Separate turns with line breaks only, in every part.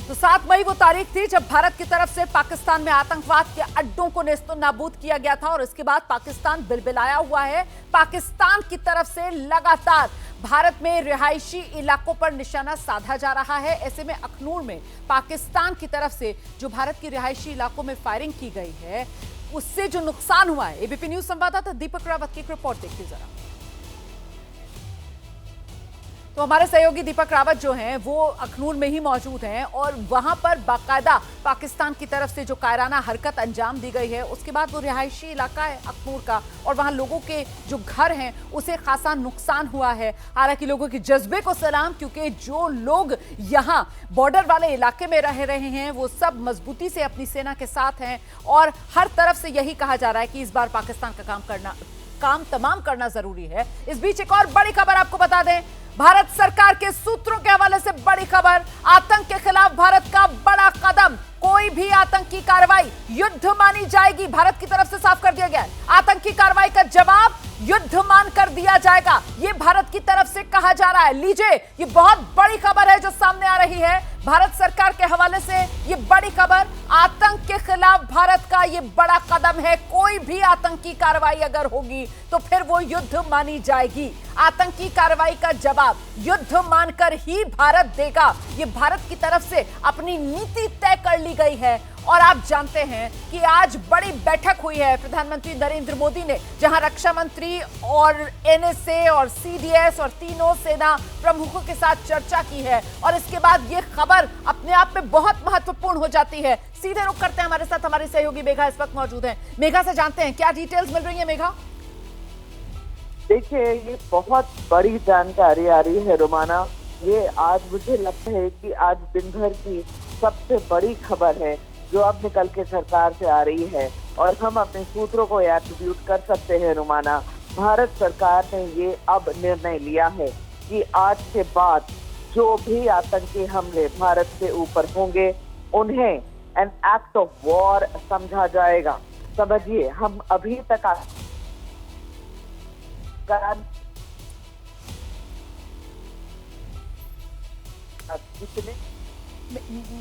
तो 7 मई वो तारीख थी जब भारत की तरफ से पाकिस्तान में आतंकवाद के अड्डों को नेस्तनाबूद किया गया था और इसके बाद पाकिस्तान बिलबिलाया हुआ है। पाकिस्तान की तरफ से लगातार भारत में रिहायशी इलाकों पर निशाना साधा जा रहा है। ऐसे में अखनूर में पाकिस्तान की तरफ से जो भारत की रिहायशी इलाकों में फायरिंग की गई है, उससे जो नुकसान हुआ है, एबीपी न्यूज संवाददाता दीपक रावत की एक रिपोर्ट देखिए जरा। तो हमारे सहयोगी दीपक रावत जो हैं वो अखनूर में ही मौजूद हैं और वहां पर बाकायदा पाकिस्तान की तरफ से जो कायराना हरकत अंजाम दी गई है, उसके बाद वो रिहायशी इलाका है अखनूर का और वहां लोगों के जो घर हैं उसे खासा नुकसान हुआ है। हालांकि लोगों के जज्बे को सलाम, क्योंकि जो लोग यहाँ बॉर्डर वाले इलाके में रह रहे हैं वो सब मजबूती से अपनी सेना के साथ हैं और हर तरफ से यही कहा जा रहा है कि इस बार पाकिस्तान का काम तमाम करना जरूरी है। इस बीच एक और बड़ी खबर आपको बता दें, भारत सरकार के सूत्रों के हवाले से बड़ी खबर, आतंक के खिलाफ भारत का बड़ा कदम, कोई भी आतंकी कार्रवाई युद्ध मानी जाएगी। भारत की तरफ से साफ कर दिया गया है, आतंकी कार्रवाई का जवाब युद्ध मान कर दिया जाएगा, ये भारत की तरफ से कहा जा रहा है। लीजिए, ये बहुत बड़ी खबर है जो सामने आ रही है भारत सरकार के हवाले से। ये बड़ी खबर, आतंक के खिलाफ भारत का ये बड़ा कदम है। कोई भी आतंकी कार्रवाई अगर होगी तो फिर वो युद्ध मानी जाएगी। आतंकी कार्रवाई का जवाब युद्ध मानकर ही भारत देगा। ये भारत की तरफ से अपनी नीति तय कर ली गई है। और आप जानते हैं कि आज बड़ी बैठक हुई है प्रधानमंत्री नरेंद्र मोदी ने, जहां रक्षा मंत्री और एनएसए और सीडीएस और तीनों सेना प्रमुखों के साथ चर्चा की है और इसके बाद ये खबर अपने आप में बहुत महत्वपूर्ण हो जाती है। सीधे रुख करते हैं, हमारे साथ हमारी सहयोगी मेघा इस वक्त मौजूद है। मेघा से जानते हैं क्या डिटेल्स मिल रही है। मेघा,
देखिए, ये बहुत बड़ी जानकारी आ रही है रोमाना। ये आज मुझे लगता है कि आज दिन भर की सबसे बड़ी खबर है जो अब निकल के सरकार से आ रही है और हम अपने सूत्रों को एट्रीब्यूट कर सकते हैं रोमाना। भारत सरकार ने ये अब निर्णय लिया है कि आज के बाद जो भी आतंकी हमले भारत के ऊपर होंगे उन्हें एन एक्ट ऑफ वॉर समझा जाएगा। समझिए, हम अभी तक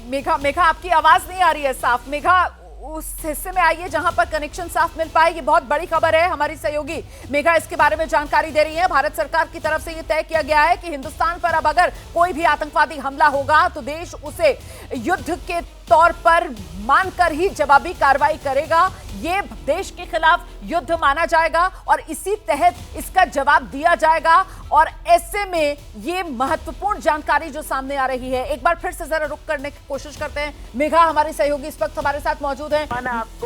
मेघा आपकी आवाज नहीं आ रही है साफ। मेघा, उस हिस्से में आइए जहां पर कनेक्शन साफ मिल पाए। ये बहुत बड़ी खबर है, हमारी सहयोगी मेघा इसके बारे में जानकारी दे रही है। भारत सरकार की तरफ से ये तय किया गया है कि हिंदुस्तान पर अब अगर कोई भी आतंकवादी हमला होगा तो देश उसे युद्ध के तौर पर मानकर ही जवाबी कार्रवाई करेगा। ये देश के खिलाफ युद्ध माना जाएगा और इसी तहत इसका जवाब दिया जाएगा। और ऐसे में ये महत्वपूर्ण जानकारी जो सामने आ रही है, एक बार फिर से जरा रुक करने की कोशिश करते हैं। मेघा हमारी सहयोगी इस वक्त हमारे साथ मौजूद है।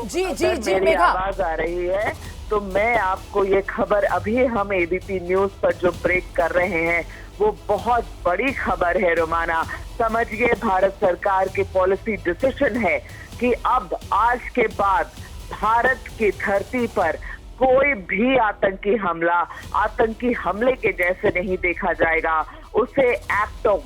जी मेघा,
आवाज आ रही है तो मैं आपको ये खबर, अभी हम एबीपी न्यूज पर जो ब्रेक कर रहे हैं वो बहुत बड़ी खबर है रोमाना। समझिए, भारत सरकार की पॉलिसी डिसीजन है कि अब आज के बाद भारत की धरती पर कोई भी आतंकी हमले के जैसे नहीं देखा जाएगा। उसे एक्ट ऑफ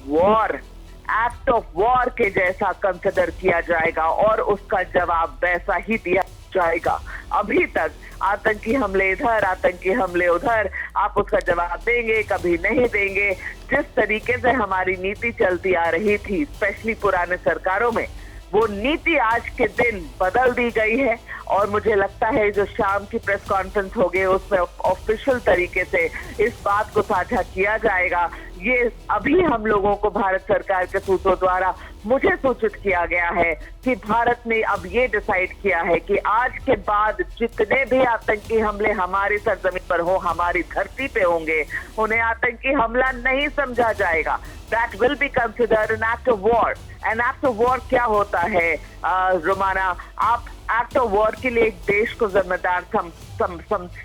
वॉर के जैसा कंसिडर किया जाएगा और उसका जवाब वैसा ही दिया जाएगा। अभी तक आतंकी हमले इधर, आतंकी हमले उधर, आप उसका जवाब देंगे, कभी नहीं देंगे। जिस तरीके से हमारी नीति चलती आ रही थी, स्पेशली पुराने सरकारों में, वो नीति आज के दिन बदल दी गई है। और मुझे लगता है जो शाम की प्रेस कॉन्फ्रेंस होगी उसमें ऑफिशियल तरीके से इस बात को साझा किया जाएगा। ये अभी हम लोगों को भारत सरकार के सूत्रों द्वारा मुझे सूचित किया गया है कि भारत ने अब ये डिसाइड किया है कि आज के बाद जितने भी आतंकी हमले हमारी सरजमीन पर हो, हमारी धरती पे होंगे, उन्हें आतंकी हमला नहीं समझा जाएगा। That will be considered an act of war. An act of war क्या होता है रोमाना? आप एक्ट ऑफ वॉर के लिए एक देश को जिम्मेदार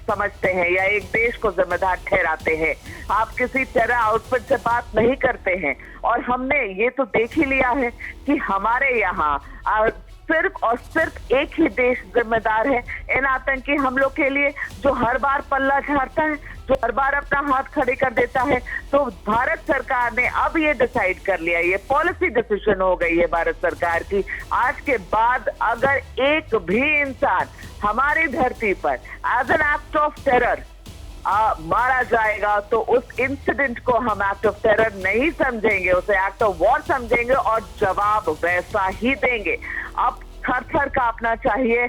समझते हैं या एक देश को जिम्मेदार ठहराते हैं। आप किसी तरह आउटपुट से बात नहीं करते हैं। और हमने ये तो देख ही लिया है कि हमारे यहाँ सिर्फ और सिर्फ एक ही देश जिम्मेदार है इन आतंकी हमलों के लिए, जो हर बार पल्ला झाड़ता है, जो हर बार अपना हाथ खड़े कर देता है। तो भारत सरकार ने अब ये डिसाइड कर लिया, ये पॉलिसी डिसीजन हो गई है भारत सरकार की, आज के बाद अगर एक भी इंसान हमारी धरती पर as an act of terror मारा जाएगा तो उस इंसिडेंट को हम एक्ट ऑफ टेरर नहीं समझेंगे, उसे एक्ट ऑफ वॉर समझेंगे और जवाब वैसा ही देंगे। अब थर-थर कांपना चाहिए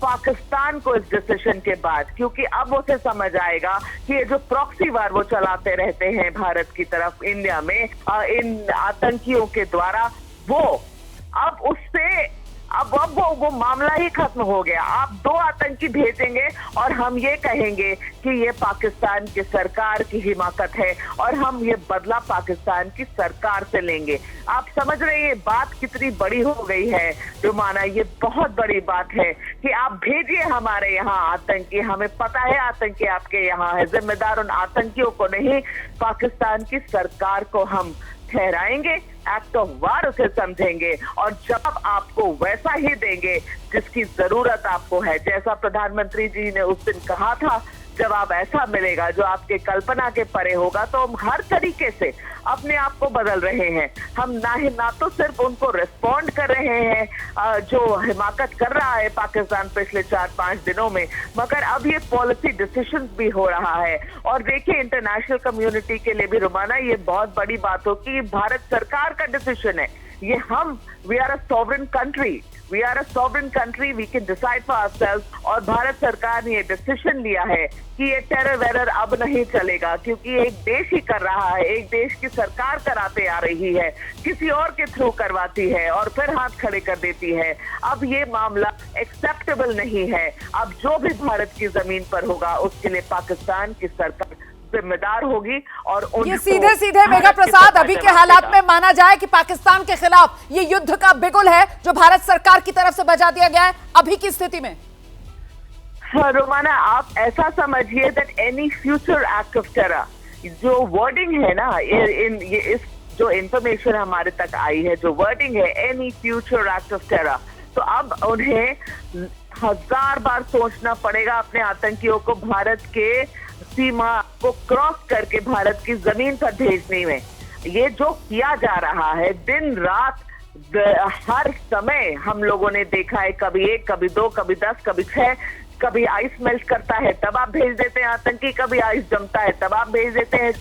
पाकिस्तान को इस डिसीजन के बाद, क्योंकि अब उसे समझ आएगा कि ये जो प्रॉक्सी वार वो चलाते रहते हैं भारत की तरफ इंडिया में इन आतंकियों के द्वारा, वो अब उससे अब वो मामला ही खत्म हो गया। आप 2 आतंकी भेजेंगे और हम ये कहेंगे कि ये पाकिस्तान की सरकार की हिमाकत है और हम ये बदला पाकिस्तान की सरकार से लेंगे। आप समझ रहे हैं बात कितनी बड़ी हो गई है रुमाना, ये बहुत बड़ी बात है कि आप भेजिए हमारे यहाँ आतंकी, हमें पता है आतंकी आपके यहाँ है, जिम्मेदार उन आतंकियों को नहीं पाकिस्तान की सरकार को हम ठहराएंगे, एक्ट ऑफ वार उसे समझेंगे और जवाब आपको वैसा ही देंगे जिसकी जरूरत आपको है। जैसा प्रधानमंत्री जी ने उस दिन कहा था, जवाब ऐसा मिलेगा जो आपके कल्पना के परे होगा। तो हम हर तरीके से अपने आप को बदल रहे हैं। हम ना तो सिर्फ उनको रिस्पॉन्ड कर रहे हैं जो हिमाकत कर रहा है पाकिस्तान पिछले 4-5 दिनों में, मगर अब ये पॉलिसी डिसीजन भी हो रहा है। और देखिए इंटरनेशनल कम्युनिटी के लिए भी रुमाना ये बहुत बड़ी बात हो कि भारत सरकार का डिसीजन है। ये हम we are a sovereign country, we are a sovereign country, we can decide for ourselves. और भारत सरकार ने ये डिसीजन लिया है कि ये टेरर वेरर अब नहीं चलेगा, क्योंकि एक देश ही कर रहा है, एक देश की सरकार कराते आ रही है, किसी और के थ्रू करवाती है और फिर हाथ खड़े कर देती है। अब ये मामला एक्सेप्टेबल नहीं है। अब जो भी भारत की जमीन पर होगा उसके लिए पाकिस्तान की सरकार जिम्मेदार होगी। और
ये सीधे मेघा प्रसाद अभी के हालात में माना जाए कि पाकिस्तान के खिलाफ ये युद्ध का बिगुल है जो भारत सरकार की तरफ से बजा दिया गया है अभी की स्थिति में।
रोमाना आप ऐसा समझिए that any future act of terror, जो वर्डिंग है ना ये इस जो इंफॉर्मेशन हमारे तक आई है, जो वर्डिंग है any future act of terror, तो अब उन्हें 1000 बार सोचना पड़ेगा अपने आतंकियों को भारत के सीमा को क्रॉस करके भारत की जमीन पर भेजने में। ये जो किया जा रहा है दिन रात हर समय हम लोगों ने देखा है, कभी 1, कभी 2, कभी 10, कभी 6, कभी आइस मेल्ट करता है तब आप भेज देते हैं आतंकी, कभी आइस जमता है तब आप भेज देते हैं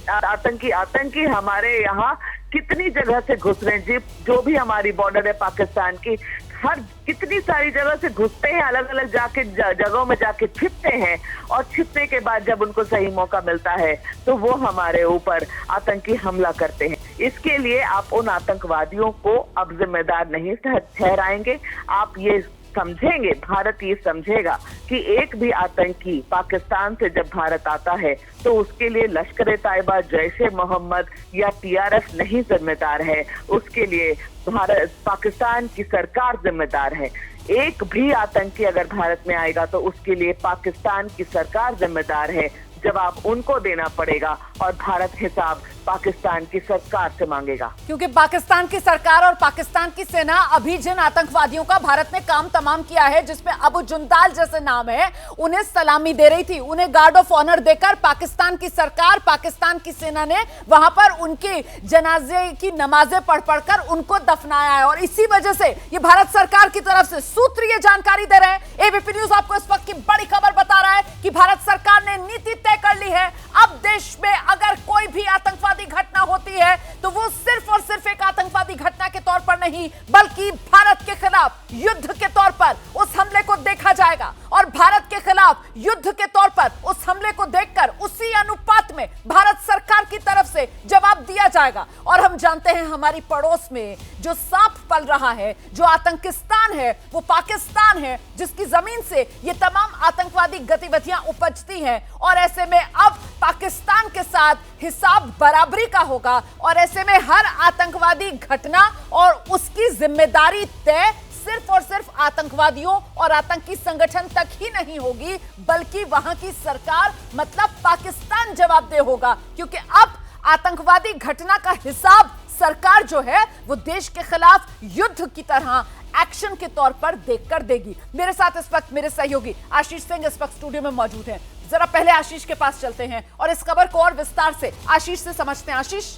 आतंकी हमारे यहाँ कितनी जगह से घुस रहे हैं। जो भी हमारी बॉर्डर है पाकिस्तान की, हर कितनी सारी जगह से घुसते हैं, अलग अलग जाके जगहों में जाके छिपते हैं और छिपने के बाद जब उनको सही मौका मिलता है तो वो हमारे ऊपर आतंकी हमला करते हैं। इसके लिए आप उन आतंकवादियों को अब जिम्मेदार नहीं ठहराएंगे। आप ये समझेंगे, भारत ये समझेगा कि एक भी आतंकी पाकिस्तान से जब भारत आता है तो उसके लिए लश्कर-ए-तैयबा, जैश-ए-मोहम्मद या टीआरएस नहीं जिम्मेदार है, उसके लिए भारत पाकिस्तान की सरकार जिम्मेदार है। एक भी आतंकी अगर भारत में आएगा तो उसके लिए पाकिस्तान की सरकार जिम्मेदार है। जवाब उनको देना पड़ेगा और भारत हिसाब पाकिस्तान की सरकार से मांगेगा,
क्योंकि पाकिस्तान की सरकार और पाकिस्तान की सेना अभी जिन आतंकवादियों का भारत ने काम तमाम किया है, जिसमें अबू जुंदाल जैसे नाम है, उन्हें सलामी दे रही थी, उन्हें गार्ड ऑफ ऑनर देकर पाकिस्तान की सरकार, पाकिस्तान की सेना ने वहां पर उनके जनाजे की नमाजें पढ़कर उनको दफनाया है। और इसी वजह से ये भारत सरकार की तरफ से सूत्र ये जानकारी दे रहे हैं। एबीपी न्यूज आपको इस वक्त की बड़ी खबर बता रहा है कि भारत सरकार ने नीति तय कर ली है। अब देश में अगर कोई भी आतंकवादी घटना होती है तो वो सिर्फ और सिर्फ एक आतंकवादी घटना के तौर पर नहीं, बल्कि भारत के खिलाफ युद्ध के तौर पर उस हमले को देखा जाएगा और भारत के खिलाफ युद्ध के तौर पर उस हमले को देखकर उसी अनुपात में भारत सरकार की तरफ से जवाब दिया जाएगा। और हम जानते हैं हमारी पड़ोस में जो सांप पल रहा है, जो आतंकिस्तान है, वो पाकिस्तान है, जिसकी जमीन से ये तमाम आतंकवादी गतिविधियां उपजती हैं। और ऐसे में अब पाकिस्तान के साथ हिसाब बराबरी का होगा और ऐसे में हर आतंकवादी घटना और उसकी जिम्मेदारी तय सिर्फ और सिर्फ आतंकवादियों और आतंकी संगठन तक ही नहीं होगी, बल्कि वहां की सरकार मतलब पाकिस्तान जवाबदेह होगा, क्योंकि अब आतंकवादी घटना का हिसाब सरकार जो है वो देश के खिलाफ युद्ध की तरह एक्शन के तौर पर देखकर देगी। मेरे साथ इस वक्त मेरे सहयोगी आशीष सिंह इस वक्त स्टूडियो में मौजूद हैं। जरा पहले आशीष के पास चलते हैं और इस खबर को और विस्तार से आशीष से समझते हैं। आशीष,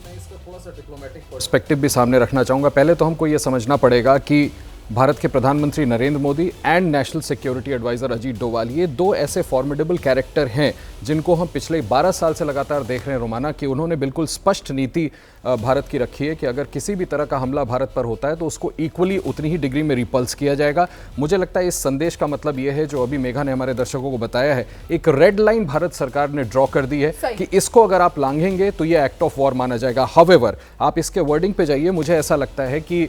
मैं इसका थोड़ा सा डिप्लोमेटिक पर्सपेक्टिव भी सामने रखना चाहूँगा। पहले तो हमको ये समझना पड़ेगा कि भारत के प्रधानमंत्री Narendra Modi and national security adviser Ajit Doval, ये दो ऐसे फॉर्मिडेबल कैरेक्टर हैं जिनको हम पिछले 12 साल से लगातार देख रहे हैं रोमाना, कि उन्होंने बिल्कुल स्पष्ट नीति भारत की रखी है कि अगर किसी भी तरह का हमला भारत पर होता है तो उसको इक्वली उतनी ही डिग्री में रिपल्स किया जाएगा। मुझे लगता है इस संदेश का मतलब ये है, जो अभी मेघा ने हमारे दर्शकों को बताया है, एक रेड लाइन भारत सरकार ने ड्रॉ कर दी है कि इसको अगर आप लांघेंगे तो ये एक्ट ऑफ वॉर माना जाएगा। हाउएवर, आप इसके वर्डिंग पे जाइए, मुझे ऐसा लगता है कि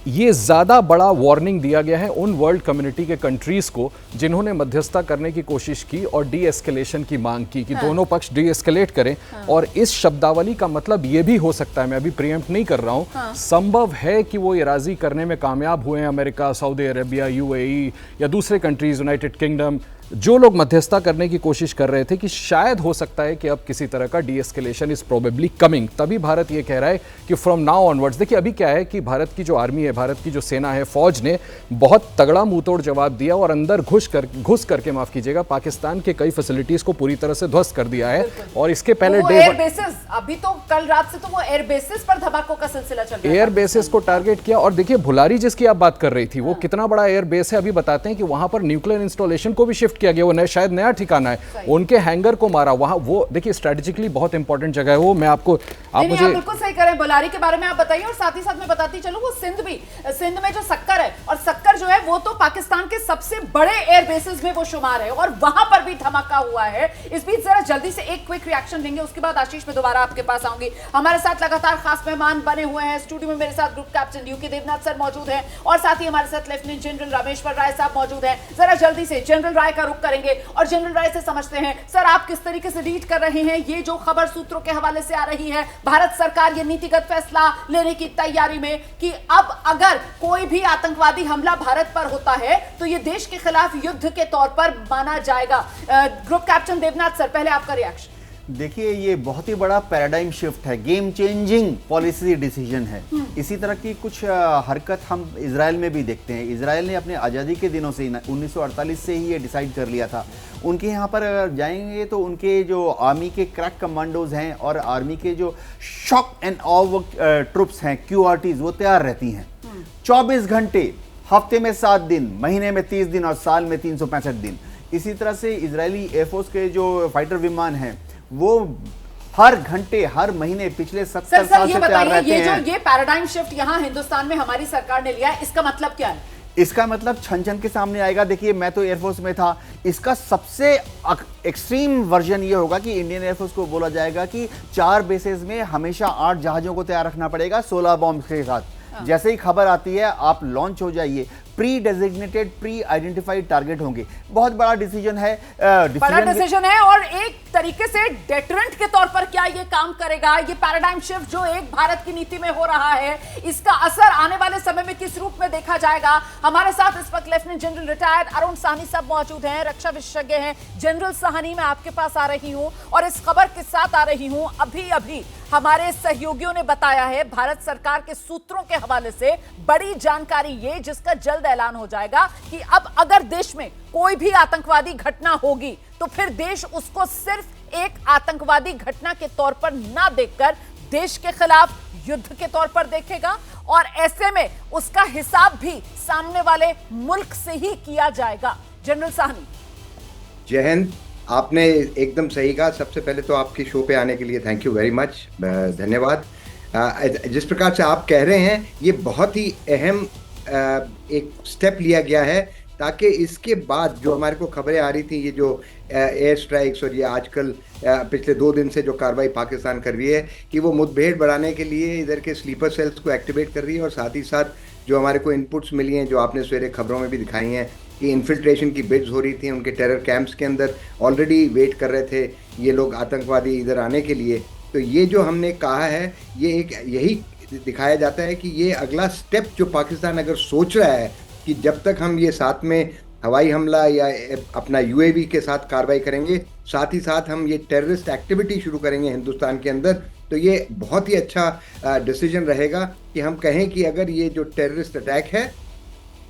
ये ज़्यादा बड़ा वार्निंग दिया गया है उन वर्ल्ड कम्युनिटी के कंट्रीज को जिन्होंने मध्यस्थता करने की कोशिश की और डी एस्केलेशन की मांग की कि दोनों पक्ष डी एस्केलेट करें। और इस शब्दावली का मतलब ये भी हो सकता है, मैं अभी प्रीएम्प्ट नहीं कर रहा हूं, संभव है कि वो ये राजी करने में कामयाब हुए हैं अमेरिका, सऊदी अरेबिया, यूएई या दूसरे कंट्रीज, यूनाइटेड किंगडम, जो लोग मध्यस्थता करने की कोशिश कर रहे थे कि शायद हो सकता है कि अब किसी तरह का D escalation is probably coming. तभी भारत ये कह रहा है कि फ्रॉम नाउ ऑनवर्ड्स, देखिए अभी क्या है कि भारत की जो आर्मी है, भारत की जो सेना है, फौज ने बहुत तगड़ा मुंहतोड़ जवाब दिया और अंदर घुस करके माफ कीजिएगा, पाकिस्तान के कई फैसिलिटीज को पूरी तरह से ध्वस्त कर दिया है। और इसके पहले
एयर बेसिस, अभी तो कल रात से तो वो एयर बेसिस पर धमाकों का सिलसिला चल रहा है,
एयर बेसिस को टारगेट किया। और देखिए भुलारी जिसकी आप बात कर रही थी, वो कितना बड़ा एयर बेस है, अभी बताते हैं कि वहां पर न्यूक्लियर इंस्टॉलेशन को भी शिफ्ट किया गया, वो शायद नया ठिकाना है, उनके हैंगर को मारा वहां। वो देखिए स्ट्रेटेजिकली बहुत इंपॉर्टेंट जगह है वो। मैं आपको आप मुझे
बिल्कुल सही करें, बुलारी के बारे में आप बताइए। और साथ ही साथ मैं बताती चलूं, वो सिंध में जो सक्कर है, और सक्कर जो है वो तो पाकिस्तान के सबसे बड़े एयर बेसिस में वो शुमार है, और वहां पर भी धमाका हुआ है। इस बीच जरा जल्दी से एक क्विक रिएक्शन लेंगे, उसके बाद आशीष में दोबारा आपके पास आऊंगी। हमारे साथ लगातार खास मेहमान बने हुए हैं स्टूडियो में, मेरे साथ group captain UK Devnath sir मौजूद हैं, और साथ ही हमारे साथ लेफ्टिनेंट जनरल रामेश्वर राय साहब मौजूद हैं। जरा जल्दी से जनरल राय का रुख करेंगे और जनरल राय से समझते हैं, सर आप किस तरीके से रीड कर रहे हैं ये जो खबर सूत्रों के हवाले से आ रही है, भारत सरकार ये नीतिगत फैसला लेने की तैयारी में कि अब अगर कोई भी आतंकवादी हमला भारत पर होता है तो ये देश के खिलाफ युद्ध के तौर पर माना जाएगा। ग्रुप कैप्टन देवनाथ सर, पहले आपका रिएक्शन।
देखिए, ये बहुत ही बड़ा पैराडाइम शिफ्ट है, गेम चेंजिंग पॉलिसी डिसीजन है। इसी तरह की कुछ हरकत हम इजराइल में भी देखते हैं। इजराइल ने अपने आज़ादी के दिनों से 1948 से ही ये डिसाइड कर लिया था। उनके यहाँ पर अगर जाएंगे तो उनके जो आर्मी के क्रैक कमांडोज हैं और आर्मी के जो शॉक एंड ऑव ट्रुप्स हैं, QRTs, वो तैयार रहती हैं 24 घंटे, हफ्ते में 7 दिन, महीने में 30 दिन और साल में 365 दिन। इसी तरह से इजरायली एयरफोर्स के जो फाइटर विमान हैं वो हर घंटे, हर महीने पिछले 70 साल से तैयार रहते हैं।
ये पैराडाइम शिफ्ट यहाँ हिंदुस्तान में हमारी सरकार ने लिया है, इसका मतलब क्या है?
इसका मतलब छन छन के सामने आएगा। देखिए, मैं तो एयरफोर्स में था, इसका सबसे एक्सट्रीम वर्जन ये होगा कि इंडियन एयरफोर्स को बोला जाएगा कि 4 बेसेस में हमेशा 8 जहाजों को तैयार रखना पड़ेगा 16 बॉम्ब के साथ। जैसे ही खबर आती है आप लॉन्च हो जाइए, pre designated, pre identified target होंगे। बहुत बड़ा डिसीजन है,
बड़ा डिसीजन है, और एक तरीके से डेटरेंट के तौर पर क्या ये काम करेगा? ये पैराडाइम शिफ्ट जो एक भारत की नीति में हो रहा है, इसका असर आने वाले समय में किस रूप में देखा जाएगा? हमारे साथ इस वक्त lieutenant general retired Arun Sahni साहब मौजूद हैं, रक्षा विशेषज्ञ हैं। जनरल साहनी, मैं आपके पास आ रही हूं और इस खबर के साथ आ रही हूं, अभी अभी हमारे सहयोगियों ने बताया है भारत सरकार के सूत्रों के हवाले से बड़ी जानकारी ये, जिसका जल्द ऐलान हो जाएगा कि अब अगर देश में कोई भी आतंकवादी घटना होगी तो फिर देश उसको सिर्फ एक आतंकवादी घटना के तौर पर ना देखकर देश के खिलाफ युद्ध के तौर पर देखेगा, और ऐसे में उसका हिसाब भी सामने वाले मुल्क से ही किया जाएगा। जनरल साहनी।
जय हिंद। आपने एकदम सही कहा। सबसे पहले तो आपकी शो पे आने के लिए थैंक यू वेरी मच, धन्यवाद। जिस प्रकार से आप कह रहे हैं, ये बहुत ही अहम एक स्टेप लिया गया है, ताकि इसके बाद जो हमारे को खबरें आ रही थी, ये जो एयर स्ट्राइक्स और ये आजकल पिछले 2 दिन से जो कार्रवाई पाकिस्तान कर रही है, कि वो मुठभेड़ बढ़ाने के लिए इधर के स्लीपर सेल्स को एक्टिवेट कर रही है, और साथ ही साथ जो हमारे को इनपुट्स मिली हैं, जो आपने सवेरे खबरों में भी दिखाई हैं कि इन्फिल्ट्रेशन की बिड्स हो रही थी, उनके टेरर कैंप्स के अंदर ऑलरेडी वेट कर रहे थे ये लोग आतंकवादी इधर आने के लिए। तो ये जो हमने कहा है, ये एक यही दिखाया जाता है कि ये अगला स्टेप जो पाकिस्तान अगर सोच रहा है कि जब तक हम ये साथ में हवाई हमला या अपना UAV के साथ कार्रवाई करेंगे, साथ ही साथ हम ये टेररिस्ट एक्टिविटी शुरू करेंगे हिंदुस्तान के अंदर, तो ये बहुत ही अच्छा डिसीजन रहेगा कि हम कहें कि अगर ये जो टेररिस्ट अटैक है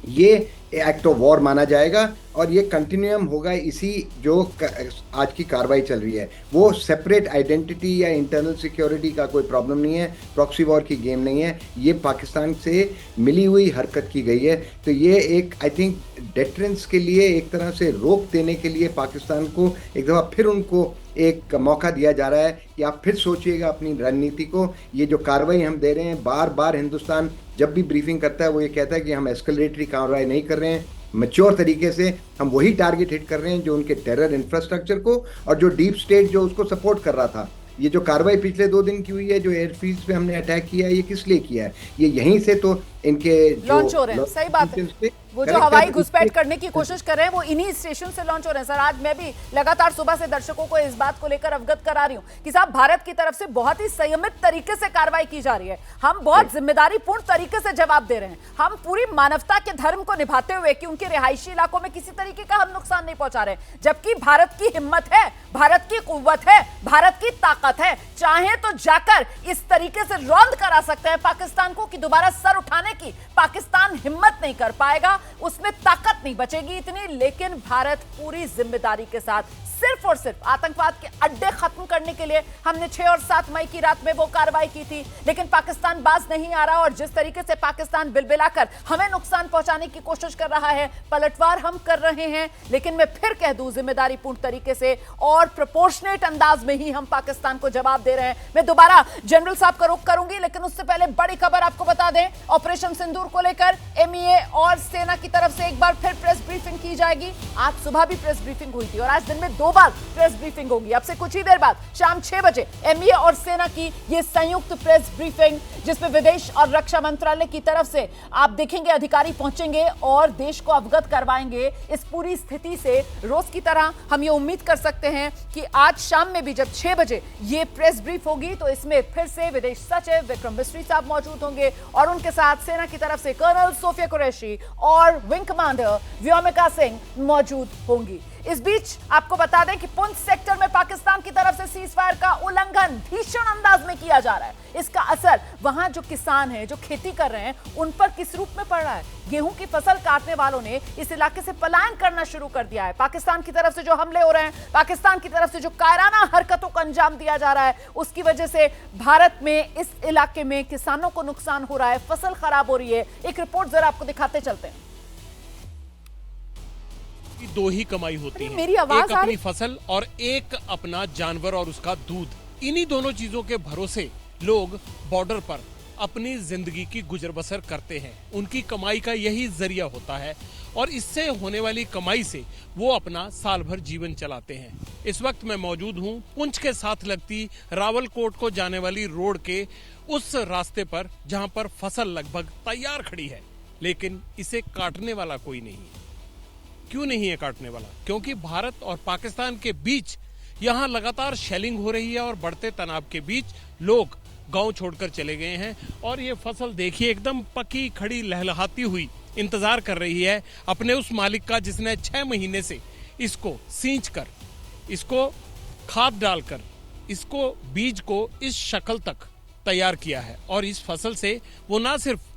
ये एक्ट ऑफ वॉर माना जाएगा और ये कंटिन्यूम होगा। इसी जो आज की कार्रवाई चल रही है वो सेपरेट आइडेंटिटी या इंटरनल सिक्योरिटी का कोई प्रॉब्लम नहीं है, प्रॉक्सी वॉर की गेम नहीं है, ये पाकिस्तान से मिली हुई हरकत की गई है। तो ये एक आई थिंक डेटरेंस के लिए, एक तरह से रोक देने के लिए पाकिस्तान को एक दफ़ा फिर उनको एक मौका दिया जा रहा है कि आप फिर सोचिएगा अपनी रणनीति को। ये जो कार्रवाई हम दे रहे हैं, बार बार हिंदुस्तान जब भी ब्रीफिंग करता है वो ये कहता है कि हम एस्केलेटरी कार्रवाई नहीं कर रहे हैं, मैच्योर तरीके से हम वही टारगेट हिट कर रहे हैं जो उनके टेरर इंफ्रास्ट्रक्चर को और जो डीप स्टेट जो उसको सपोर्ट कर रहा था। ये जो कार्रवाई पिछले 2 दिन की हुई है, जो एयरफील्ड पे हमने अटैक किया है, ये किस लिए किया है? ये यहीं से तो इनके
लॉन्च हो रहे हैं। सही बात है, वो जो हवाई घुसपैठ करने की कोशिश कर रहे हैं वो इन्हीं स्टेशन से लॉन्च हो रहे हैं। सर, आज मैं भी लगातार सुबह से दर्शकों को इस बात को लेकर अवगत करा रही हूं कि साहब भारत की तरफ से बहुत ही संयमित तरीके से कार्रवाई की जा रही है। हम बहुत जिम्मेदारीपूर्ण तरीके से जवाब दे रहे हैं। हम पूरी मानवता के धर्म को निभाते हुए कि उनके रिहायशी इलाकों में किसी तरीके का हम नुकसान नहीं पहुंचा रहे, जबकि भारत की हिम्मत है, भारत की कुव्वत है, भारत की ताकत है। चाहे तो जाकर इस तरीके से रौंद करा सकते हैं पाकिस्तान को कि दोबारा सर उठाने की पाकिस्तान हिम्मत नहीं कर पाएगा, उसमें ताकत नहीं बचेगी इतनी। लेकिन भारत पूरी जिम्मेदारी के साथ सिर्फ और सिर्फ आतंकवाद के अड्डे खत्म करने के लिए हमने 6 और 7 मई की रात में वो कार्रवाई की थी, लेकिन पाकिस्तान बाज नहीं आ रहा और जिस तरीके से पाकिस्तान बिलबिलाकर हमें नुकसान पहुंचाने की कोशिश कर रहा है, पलटवार हम कर रहे हैं। लेकिन मैं फिर कह दूं, जिम्मेदारीपूर्ण तरीके से और प्रोपोर्शनेट अंदाज में ही हम पाकिस्तान को जवाब दे रहे हैं। मैं दोबारा जनरल साहब का रुख करूंगी, लेकिन उससे पहले बड़ी खबर आपको बता दें, ऑपरेशन सिंदूर को लेकर एमईए और सेना की तरफ से एक बार फिर प्रेस ब्रीफिंग की जाएगी। आज सुबह भी प्रेस ब्रीफिंग हुई थी और आज दिन में 2 बार प्रेस ब्रीफिंग होगी। अब से कुछ ही देर बाद शाम 6 बजे एमईए और सेना की ये संयुक्त प्रेस ब्रीफिंग, जिसमें विदेश और रक्षा मंत्रालय की तरफ से आप देखेंगे अधिकारी पहुंचेंगे और देश को अवगत करवाएंगे इस पूरी स्थिति से। रोज की तरह हम ये उम्मीद कर सकते हैं कि आज शाम में भी जब 6 बजे ये प्रेस ब्रीफ होगी तो इसमें फिर से विदेश सचिव विक्रम मिस्री साहब मौजूद होंगे और उनके साथ सेना की तरफ से कर्नल सोफिया कुरैशी और विंग कमांडर व्योमिका सिंह मौजूद होंगी। इस बीच आपको बता दें कि पुंछ सेक्टर में पाकिस्तान की तरफ से सीजफायर का उल्लंघन भीषण अंदाज में किया जा रहा है। इसका असर वहां जो किसान हैं, जो खेती कर रहे हैं, उन पर किस रूप में पड़ रहा है? गेहूं की फसल काटने वालों ने इस इलाके से पलायन करना शुरू कर दिया है। पाकिस्तान की तरफ से जो हमले हो रहे हैं, पाकिस्तान की तरफ से जो कायराना हरकतों को अंजाम दिया जा रहा है, उसकी वजह से भारत में इस इलाके में किसानों को नुकसान हो रहा है, फसल खराब हो रही है। एक रिपोर्ट जरा आपको दिखाते चलते हैं।
2 ही कमाई होती है,
मेरी आवाज
एक अपनी फसल और एक अपना जानवर और उसका दूध। इन्हीं दोनों चीजों के भरोसे लोग बॉर्डर पर अपनी जिंदगी की गुजर बसर करते हैं। उनकी कमाई का यही जरिया होता है और इससे होने वाली कमाई से वो अपना साल भर जीवन चलाते हैं। इस वक्त मैं मौजूद हूँ पुंछ के साथ लगती रावलकोट को जाने वाली रोड के उस रास्ते पर, जहां पर फसल लगभग तैयार खड़ी है, लेकिन इसे काटने वाला कोई नहीं है। क्यों नहीं है काटने वाला? क्योंकि भारत और पाकिस्तान के बीच यहां लगातार शेलिंग हो रही है और बढ़ते तनाव के बीच लोग गांव छोड़कर चले गए हैं। और ये फसल देखिए, एकदम पकी खड़ी लहलहाती हुई इंतजार कर रही है अपने उस मालिक का, जिसने 6 महीने से इसको सींच कर, इसको खाद डालकर, इसको बीज को इस शक्ल तक तैयार किया है। और इस फसल से वो ना सिर्फ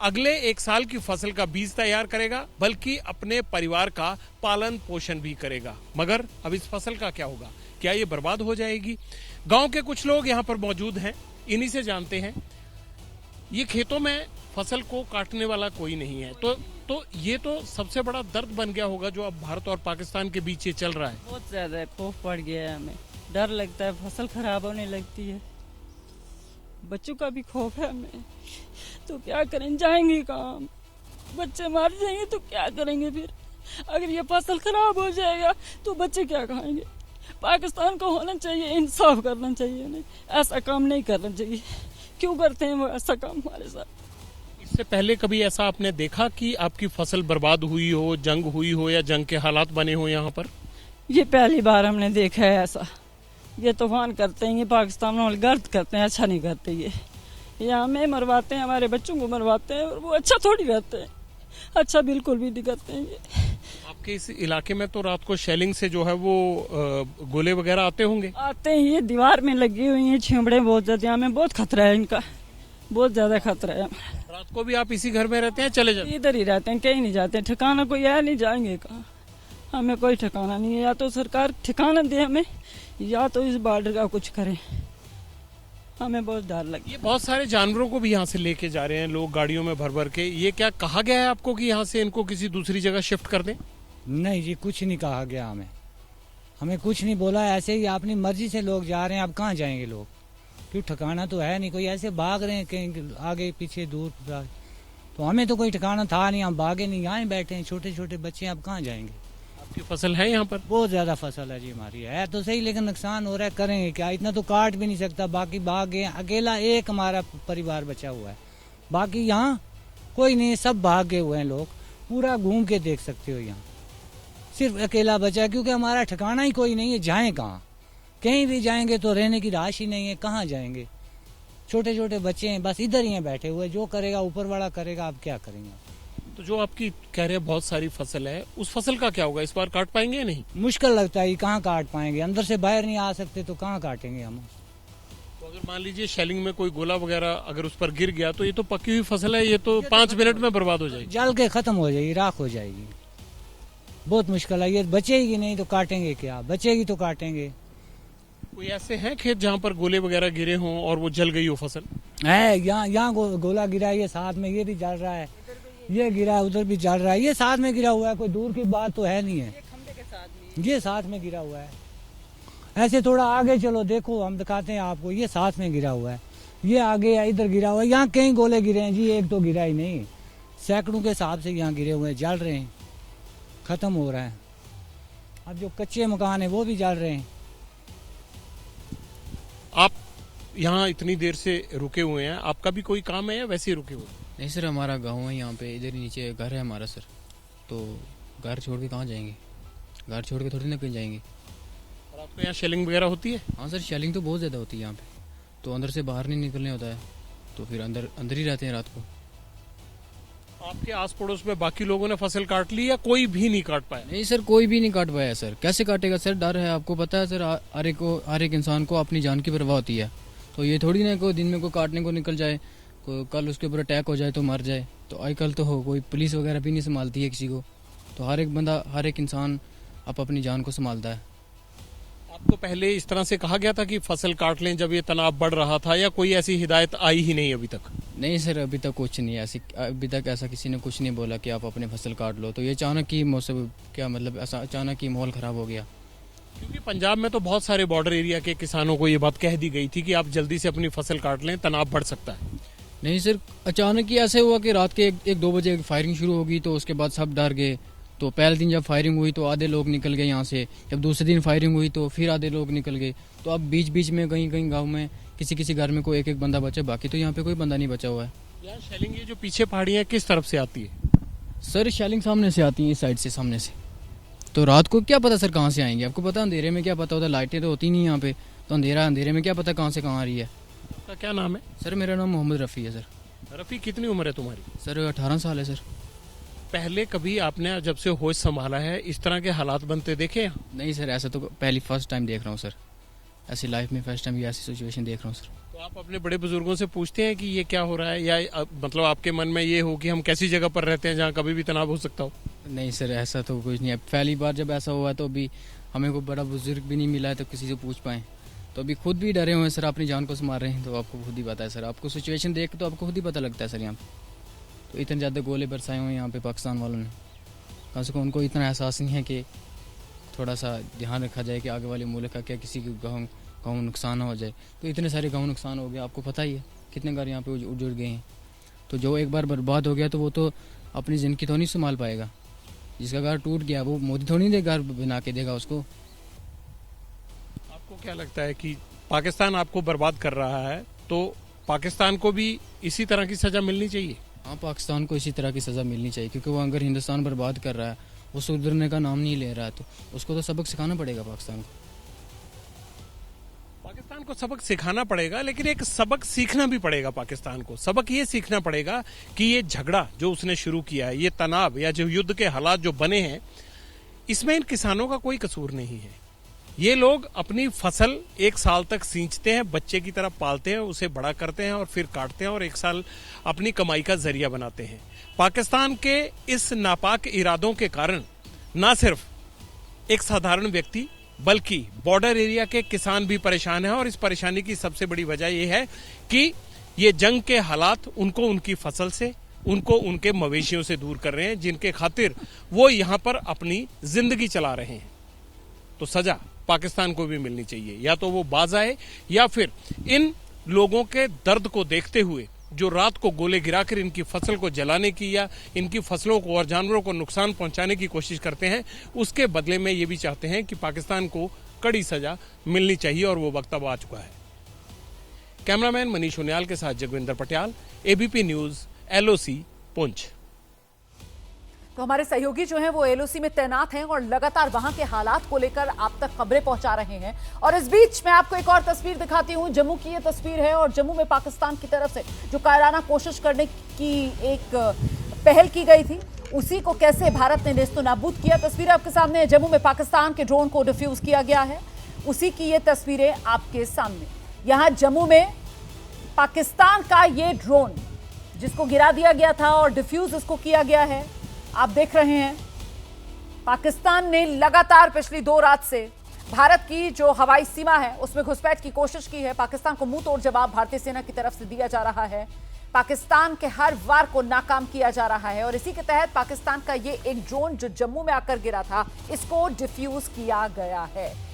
अगले 1 साल की फसल का बीज तैयार करेगा, बल्कि अपने परिवार का पालन पोषण भी करेगा। मगर अब इस फसल का क्या होगा? क्या ये बर्बाद हो जाएगी? गांव के कुछ लोग यहाँ पर मौजूद हैं, इन्हीं से जानते हैं। ये खेतों में फसल को काटने वाला कोई नहीं है, तो ये तो सबसे बड़ा दर्द बन गया होगा जो अब भारत और पाकिस्तान के बीच ये चल रहा है।
बहुत ज्यादा खौफ पड़ गया है, हमें डर लगता है, फसल खराब होने लगती है, बच्चों का भी खौफ है हमें। तो क्या करें, जाएंगे काम, बच्चे मार जाएंगे तो क्या करेंगे फिर? अगर ये फसल खराब हो जाएगा तो बच्चे क्या खाएंगे? पाकिस्तान को होना चाहिए, इंसाफ करना चाहिए, नहीं ऐसा काम नहीं करना चाहिए। क्यों करते हैं वो ऐसा काम हमारे साथ?
इससे पहले कभी ऐसा आपने देखा कि आपकी फसल बर्बाद हुई हो, जंग हुई हो या जंग के हालात बने हो यहाँ पर?
ये पहली बार हमने देखा है ऐसा। ये तूफान करते हैं, ये पाकिस्तान वाले गर्द करते हैं, अच्छा नहीं करते। ये हमें मरवाते हैं, हमारे बच्चों को मरवाते हैं और वो अच्छा थोड़ी करते हैं, अच्छा बिल्कुल भी नहीं करते हैं। ये
आपके इस इलाके में तो रात को शेलिंग से जो है वो गोले वगैरह आते होंगे?
आते हैं, ये दीवार में लगी हुई हैं छिमड़े बहुत ज्यादा, हमें बहुत खतरा है इनका। बहुत ज्यादा खतरा है।
रात को भी आप इसी घर में रहते हैं, चले जाते हैं?
इधर ही रहते हैं, कहीं नहीं जाते, ठिकाना कोई है नहीं, जाएंगे कहाँ? हमें कोई ठिकाना नहीं है, या तो सरकार ठिकाना दे हमें, या तो इस बॉर्डर का कुछ करे, हमें बहुत डर लगे।
ये बहुत सारे जानवरों को भी यहाँ से लेके जा रहे हैं लोग गाड़ियों में भर भर के, ये क्या कहा गया है आपको कि यहाँ से इनको किसी दूसरी जगह शिफ्ट कर दें?
नहीं जी, कुछ नहीं कहा गया हमें कुछ नहीं बोला, ऐसे ही अपनी मर्जी से लोग जा रहे हैं। अब कहाँ जाएंगे लोग, क्यों ठिकाना तो है नहीं, कोई ऐसे भाग रहे हैं कहीं आगे पीछे दूर, तो हमें तो कोई ठिकाना था नहीं, हम भागे नहीं, यहाँ बैठे हैं, छोटे छोटे बच्चे, अब कहाँ जाएंगे।
आपकी फसल है यहाँ पर?
बहुत ज्यादा फसल है जी हमारी, है तो सही लेकिन नुकसान हो रहा है, करेंगे क्या, इतना तो काट भी नहीं सकता, बाकी भाग गए, अकेला एक हमारा परिवार बचा हुआ है, बाकी यहाँ कोई नहीं, सब भाग गए हुए हैं लोग, पूरा घूम के देख सकते हो, यहाँ सिर्फ अकेला बचा है, क्योंकि हमारा ठिकाना ही कोई नहीं है, जाएं कहाँ, कहीं भी जाएंगे तो रहने की राश ही नहीं है, कहाँ जाएंगे, छोटे छोटे बच्चे हैं, बस इधर ही हैं बैठे हुए, जो करेगा ऊपर वाला करेगा, अब क्या करेंगे।
तो जो आपकी कह रहे हैं बहुत सारी फसल है, उस फसल का क्या होगा, इस बार काट पाएंगे या नहीं?
मुश्किल लगता है, कहाँ काट पाएंगे, अंदर से बाहर नहीं आ सकते तो कहाँ काटेंगे हम।
तो अगर मान लीजिए शेलिंग में कोई गोला वगैरह अगर उस पर गिर गया तो ये तो पकी हुई फसल है, ये तो 5 मिनट में बर्बाद हो जाएगी,
जल के खत्म हो जाएगी, राख हो जाएगी, बहुत मुश्किल है, ये बचेगी नहीं तो काटेंगे क्या, बचेगी तो काटेंगे।
कोई ऐसे हैं खेत जहाँ पर गोले वगैरह गिरे हों और वो जल गई हो फसल?
है यहाँ गोला गिरा है, ये साथ में ये भी जल रहा है, ये गिरा है, उधर भी जल रहा है, ये साथ में गिरा हुआ है, कोई दूर की बात तो है नहीं है, ये साथ में गिरा हुआ है। ऐसे थोड़ा आगे चलो, देखो हम दिखाते हैं आपको, ये साथ में गिरा हुआ है, ये आगे है, इधर गिरा हुआ है, यहाँ कई गोले गिरे हैं जी, एक तो गिरा ही नहीं, सैकड़ों के हिसाब से यहाँ गिरे हुए हैं, जल रहे हैं, खत्म हो रहा है। अब जो कच्चे मकान है वो भी जल रहे हैं।
आप यहाँ इतनी देर से रुके हुए हैं, आपका भी कोई काम है या वैसे ही रुके हुए?
नहीं सर, हमारा गांव है यहाँ पे, इधर ही नीचे घर है हमारा सर, तो घर छोड़ के कहाँ जाएंगे, घर छोड़ के थोड़ी ना कहीं जाएंगे।
और आपको यहाँ शेलिंग वगैरह होती है?
हाँ सर, शेलिंग तो बहुत ज़्यादा होती है यहाँ पे, तो अंदर से बाहर नहीं निकलने होता है, तो फिर अंदर ही रहते हैं रात को।
आपके आस पड़ोस में बाकी लोगों ने फसल काट ली या कोई भी नहीं काट पाया?
नहीं सर, कोई भी नहीं काट पाया सर, कैसे काटेगा सर, डर है, आपको पता है सर, हर एक इंसान को अपनी जान की परवाह होती है, तो ये थोड़ी ना कोई दिन में कोई काटने को निकल जाए, कल उसके ऊपर अटैक हो जाए तो मर जाए, तो आजकल तो हो कोई पुलिस वगैरह भी नहीं संभालती है किसी को, तो हर एक बंदा, हर एक इंसान अपनी जान को संभालता है।
आपको पहले इस तरह से कहा गया था कि फसल काट लें जब ये तनाव बढ़ रहा था, या कोई ऐसी हिदायत आई ही नहीं अभी तक?
नहीं सर, अभी तक कुछ नहीं, अभी तक ऐसा किसी ने कुछ नहीं बोला कि आप अपने फसल काट लो, तो ये अचानक ही मौसम, क्या मतलब ऐसा अचानक ही माहौल ख़राब हो गया।
क्योंकि पंजाब में तो बहुत सारे बॉर्डर एरिया के किसानों को ये बात कह दी गई थी कि आप जल्दी से अपनी फसल काट लें, तनाव बढ़ सकता है।
नहीं सर, अचानक ही ऐसे हुआ कि रात के 1-2 बजे फायरिंग शुरू होगी, तो उसके बाद सब डर गए, तो पहले दिन जब फायरिंग हुई तो आधे लोग निकल गए यहाँ से, जब दूसरे दिन फायरिंग हुई तो फिर आधे लोग निकल गए, तो अब बीच बीच में कहीं कहीं गाँव में किसी घर में कोई एक बंदा बचा, बाकी तो यहाँ पे कोई बंदा नहीं बचा हुआ है।
यार शेलिंग ये जो पीछे पहाड़ियाँ किस तरफ से आती है?
सर शेलिंग सामने से आती है, इस साइड से, सामने से, तो रात को क्या पता सर कहाँ से आएंगे, आपको पता, अंधेरे में क्या पता होता, लाइटें तो होती नहीं यहाँ पे, तो अंधेरे में क्या पता कहाँ से कहाँ आ रही है।
आपका क्या नाम है?
सर मेरा नाम मोहम्मद रफ़ी है सर।
रफ़ी, कितनी उम्र है तुम्हारी?
सर 18 साल है सर।
पहले कभी आपने जब से होश संभाला है इस तरह के हालात बनते देखे हैं?
नहीं सर, ऐसा तो फर्स्ट टाइम देख रहा हूँ सर, ऐसी लाइफ में फर्स्ट टाइम ये ऐसी सिचुएशन देख रहा हूँ सर।
तो आप अपने बड़े बुजुर्गों से पूछते हैं कि ये क्या हो रहा है, या मतलब आपके मन में ये हो कि हम कैसी जगह पर रहते हैं जहाँ कभी भी तनाव हो सकता हो?
नहीं सर, ऐसा तो कुछ नहीं है, पहली बार जब ऐसा हुआ तो अभी हमें कोई बड़ा बुजुर्ग भी नहीं मिला है तो किसी से पूछ पाएँ, तो अभी खुद भी डरे हुए हैं सर, अपनी जान को संभाल रहे हैं, तो आपको खुद ही पता है सर, आपको सिचुएशन देख के तो आपको खुद ही पता लगता है सर। यहाँ पे तो इतने ज़्यादा गोले बरसाए हुए हैं यहाँ पे पाकिस्तान वालों ने, कम से कम उनको इतना एहसास नहीं है कि थोड़ा सा ध्यान रखा जाए कि आगे वाले मुल्क का क्या किसी के गाँव नुकसान ना हो जाए, तो इतने सारे गाँव नुकसान हो गए, आपको पता ही है कितने घर यहाँ पे उजड़ गए हैं, तो जो एक बार बर्बाद हो गया तो वो तो अपनी ज़िंदगी तो नहीं संभाल पाएगा, जिसका घर टूट गया वो मोदी थोड़ी नहीं घर बना के देगा उसको।
आपको क्या लगता है कि पाकिस्तान आपको बर्बाद कर रहा है, तो पाकिस्तान को भी इसी तरह की सज़ा मिलनी चाहिए?
हाँ, पाकिस्तान को इसी तरह की सज़ा मिलनी चाहिए, क्योंकि वो अगर हिंदुस्तान बर्बाद कर रहा है, वो सुधरने का नाम नहीं ले रहा है, तो उसको तो सबक सिखाना पड़ेगा पाकिस्तान को।
पाकिस्तान को सबक सिखाना पड़ेगा, लेकिन एक सबक सीखना भी पड़ेगा पाकिस्तान को। सबक ये सीखना पड़ेगा कि ये झगड़ा जो उसने शुरू किया है, ये तनाव या जो युद्ध के हालात जो बने हैं, इसमें इन किसानों का कोई कसूर नहीं है। ये लोग अपनी फसल 1 साल तक सींचते हैं, बच्चे की तरह पालते हैं, उसे बड़ा करते हैं और फिर काटते हैं और 1 साल अपनी कमाई का जरिया बनाते हैं। पाकिस्तान के इस नापाक इरादों के कारण न सिर्फ एक साधारण व्यक्ति बल्कि बॉर्डर एरिया के किसान भी परेशान हैं और इस परेशानी की सबसे बड़ी वजह यह है कि ये जंग के हालात उनको उनकी फसल से, उनको उनके मवेशियों से दूर कर रहे हैं, जिनके खातिर वो यहां पर अपनी जिंदगी चला रहे हैं। तो सजा पाकिस्तान को भी मिलनी चाहिए, या तो वो बाज आए या फिर इन लोगों के दर्द को देखते हुए जो रात को गोले गिराकर इनकी फसल को जलाने की या इनकी फसलों को और जानवरों को नुकसान पहुंचाने की कोशिश करते हैं, उसके बदले में ये भी चाहते हैं कि पाकिस्तान को कड़ी सजा मिलनी चाहिए और वो वक्त अब आ चुका है। कैमरामैन मनीष उनियाल के साथ Jagvinder Patiyal, ABP news, LOC, Poonch.
तो हमारे सहयोगी जो हैं वो LOC में तैनात हैं और लगातार वहां के हालात को लेकर आप तक खबरें पहुंचा रहे हैं। और इस बीच मैं आपको एक और तस्वीर दिखाती हूं। जम्मू की ये तस्वीर है और जम्मू में पाकिस्तान की तरफ से जो कायराना कोशिश करने की एक पहल की गई थी, उसी को कैसे भारत ने नेस्तनाबूद किया। तस्वीरें आपके सामने है। जम्मू में पाकिस्तान के ड्रोन को डिफ्यूज किया गया है, उसी की ये तस्वीरें आपके सामने। यहां जम्मू में पाकिस्तान का ये ड्रोन जिसको गिरा दिया गया था और डिफ्यूज इसको किया गया है, आप देख रहे हैं। पाकिस्तान ने लगातार पिछली 2 रात से भारत की जो हवाई सीमा है उसमें घुसपैठ की कोशिश की है। पाकिस्तान को मुंह तोड़ जवाब भारतीय सेना की तरफ से दिया जा रहा है। पाकिस्तान के हर वार को नाकाम किया जा रहा है और इसी के तहत पाकिस्तान का ये एक ड्रोन जो जम्मू में आकर गिरा था, इसको डिफ्यूज किया गया है।